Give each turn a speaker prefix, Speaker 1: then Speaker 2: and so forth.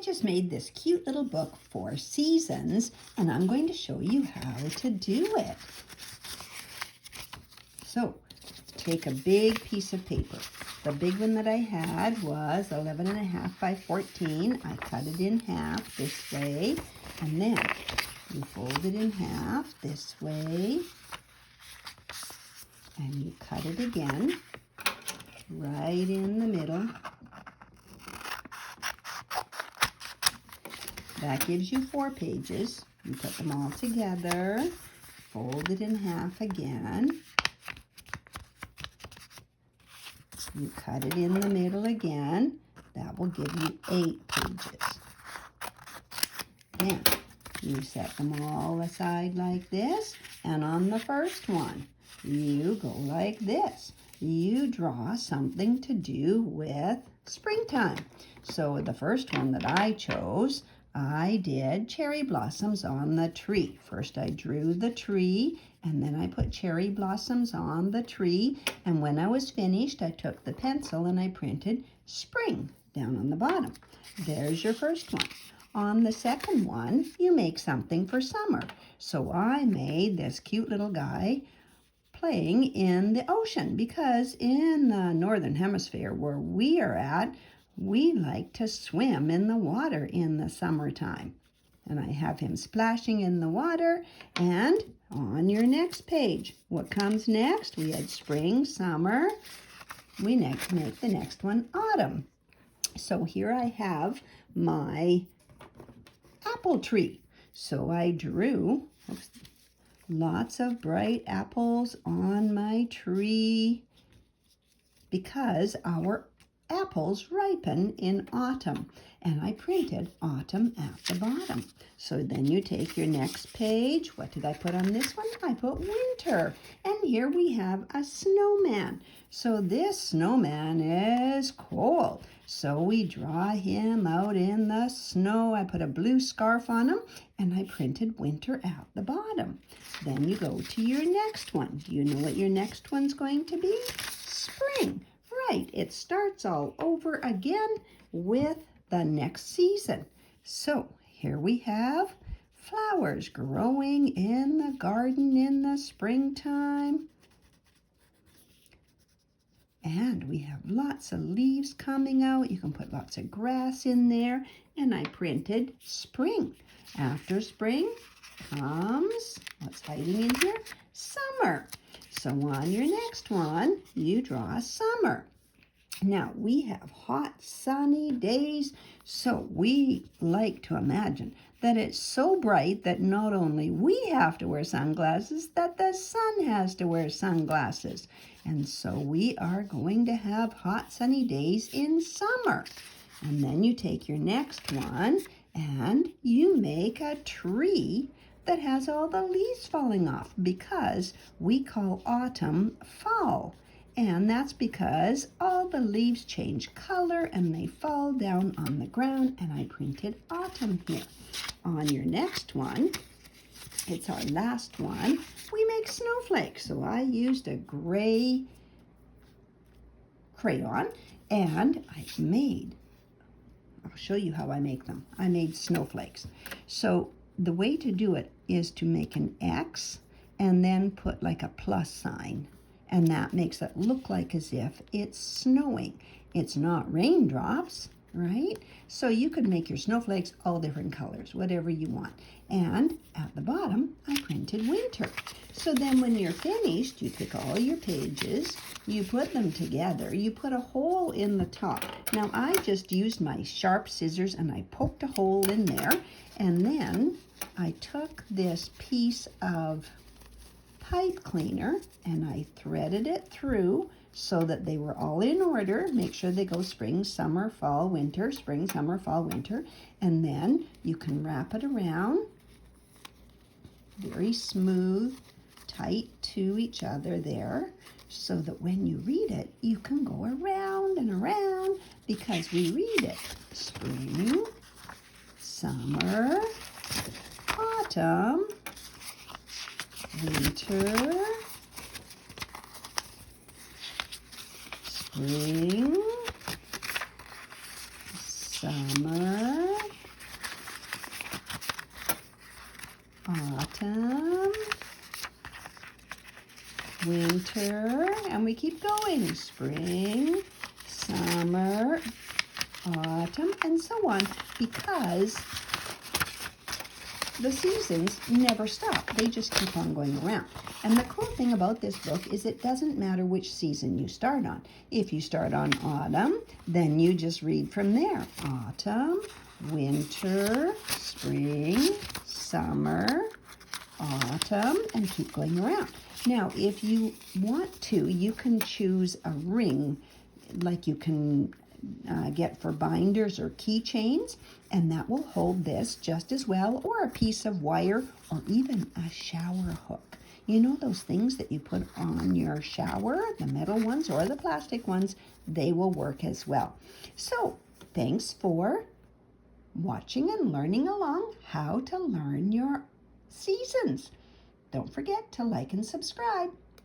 Speaker 1: just made this cute little book for seasons, and I'm going to show you how to do it. So, take a big piece of paper. The big one that I had was 11.5 by 14. I cut it in half this way, and then you fold it in half this way, and you cut it again right in the middle. That gives you 4 pages. You put them all together, fold it in half again. You cut it in the middle again. That will give you 8 pages. Then you set them all aside like this, and on the first one, you go like this. You draw something to do with springtime. So the first one that I chose, I did cherry blossoms on the tree. First I drew the tree, and then I put cherry blossoms on the tree, and when I was finished, I took the pencil and I printed spring down on the bottom. There's your first one. On the second one, you make something for summer. So I made this cute little guy playing in the ocean, because in the northern hemisphere where we are at, we like to swim in the water in the summertime. And I have him splashing in the water. And on your next page, what comes next? We had spring, summer. We next make the next one autumn. So here I have my apple tree. So I drew lots of bright apples on my tree because our apples ripen in autumn, and I printed autumn at the bottom. So then you take your next page. What did I put on this one? I put winter, and here we have a snowman. So this snowman is cold, so we draw him out in the snow. I put a blue scarf on him, and I printed winter at the bottom. Then you go to your next one. Do you know what your next one's going to be? Spring. Right, it starts all over again with the next season. So here we have flowers growing in the garden in the springtime. And we have lots of leaves coming out. You can put lots of grass in there. And I printed spring. After spring comes, what's hiding in here? Summer. So on your next one, you draw summer. Now, we have hot, sunny days, so we like to imagine that it's so bright that not only we have to wear sunglasses, that the sun has to wear sunglasses. And so we are going to have hot, sunny days in summer. And then you take your next one and you make a tree that has all the leaves falling off, because we call autumn fall. And that's because all the leaves change color and they fall down on the ground, and I printed autumn here. On your next one, it's our last one, we make snowflakes. So I used a gray crayon, and I'll show you how I make them. I made snowflakes. So the way to do it is to make an X and then put like a plus sign. And that makes it look like as if it's snowing. It's not raindrops, right? So you could make your snowflakes all different colors, whatever you want. And at the bottom, I printed winter. So then when you're finished, you take all your pages, you put them together, you put a hole in the top. Now I just used my sharp scissors and I poked a hole in there. And then I took this piece of pipe cleaner and I threaded it through so that they were all in order. Make sure they go spring, summer, fall, winter, spring, summer, fall, winter. And then you can wrap it around very smooth, tight to each other there, so that when you read it, you can go around and around, because we read it spring, summer, autumn, winter, spring, summer, winter, and we keep going. Spring, summer, autumn, and so on, because the seasons never stop. They just keep on going around. And the cool thing about this book is it doesn't matter which season you start on. If you start on autumn, then you just read from there. Autumn, winter, spring, summer, autumn, and keep going around. Now, if you want to, you can choose a ring like you can get for binders or keychains, and that will hold this just as well, or a piece of wire, or even a shower hook. You know those things that you put on your shower, the metal ones or the plastic ones, they will work as well. So, thanks for watching and learning along how to learn your seasons. Don't forget to like and subscribe.